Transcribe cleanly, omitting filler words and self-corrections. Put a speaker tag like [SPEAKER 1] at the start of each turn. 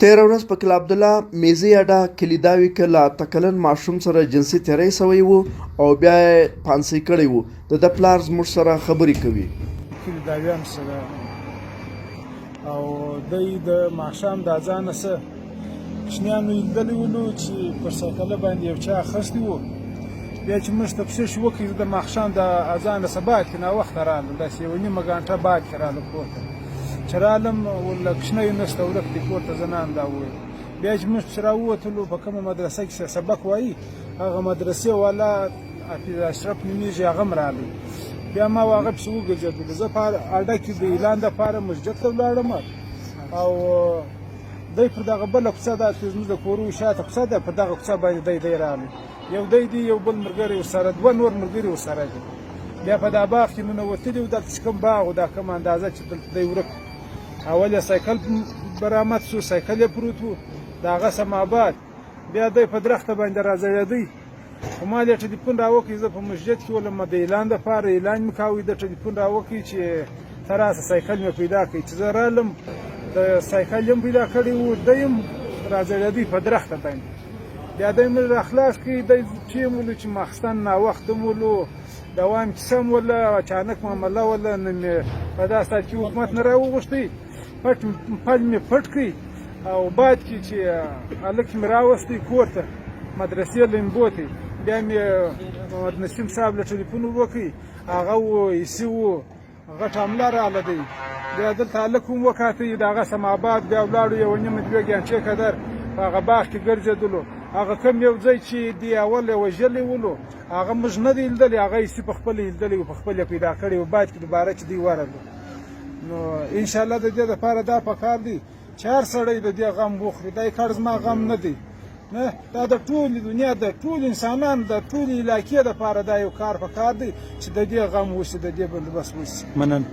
[SPEAKER 1] تېره ورځ په کلا عبدالله میزي اډه کلیداوي کې له 8 کلن ماشوم سره جنسي تېری سوی و او بیا یې پانسۍ کړی و. د ده پلار زموږ سره خبرې کوي.
[SPEAKER 2] کلیداویان سره او دی د ماښام د اذان څه کوچنیانو لیدلی ولو چې پر سایکله باندې یو چا اخیستی و. بیا چې موږ تفتیش وکړو د ماښام د اذان څه بعد کې ناوخته رالم، داسې یوه نیمه ګنټه بعد کې رالم کور ته. چې رالم له کوچنیو نسته ورک دی کور ته، زه نه هم دا وویل. بیا چې موږ چې راووتلو په کومه مدرسه کې سبق وایي هغه مدرسې والا حافظ اشرف نومیږي، هغه هم راغی. بیا ما هغه پسې وګرځېدلو. زه په اډه کې د اعلان دپاره مسجد ته ولاړم او دی پر دغه بله کوڅه ده چې زموږ د کورو شاته کوڅه ده، په دغه کوڅه باندې دی راغلی. یو دی دی یو بل ملګری ورسره، دوه نور ملګري ورسره دي. بیا په دا باغ کې ننوتلي وو، دلته چې کوم باغ و دا کوم اندازه چې دلته دی ورک. اول یې سایکل برآمد سو، سایکل یې پروت و د هغه سم آباد. بیا دی په درخته باندې راځړېدی. خو ما یې ټلیفون راوکړ، زه په مسجد کې ولم د اعلان دپاره اعلان مې کاوه. د ټلیفون راوکړ چې ته راسه سایکل مې پیدا کړئ. چې زه رالم د سایکل یې پیدا کړی و، دی هم راځړېدی په درخته باندې. بیا دی مې راخلاص کړي. دی چې مولو چې ماخستن ناوخته مولو دوام کیسه م وله اچانک معامله وله. نه مې په داسې حال کې حکومت نه راوغوښتی، پل مې پټ کړي او بعد کې چې هلک مې راوستی کور ته مدرسې لمبو ته. بیا مې محمد نسیم صاحب له ټلیفون وکړ، هغه و ایسي و غټ حمله راغله دی. بیا دلته هلک هم وکاتی د هغه سم آباد. بیا ولاړو یوه نیمه دوې ګنټې قدر په هغه باغ کې ګرځېدلو. هغه کوم یو ځای چې دی اول یې وژلی ولو هغه موږ نه دی لیدلی، هغه ایسي په خپله لیدلی و، په خپل یې پیدا کړی و. باید کې دوباره چې دی ورغلو. نو انشاءالله د دې دپاره دا پکار دی چې هر سړی د دې غم وخوري. دا کار زما غم نه دی، نه، دا د ټولې دنیا د ټولو انسانانو د ټولې علاقې دپاره دا یو کار پکار دی چې د دې غم وشي، د دې بندوبست وشي.
[SPEAKER 3] مننه.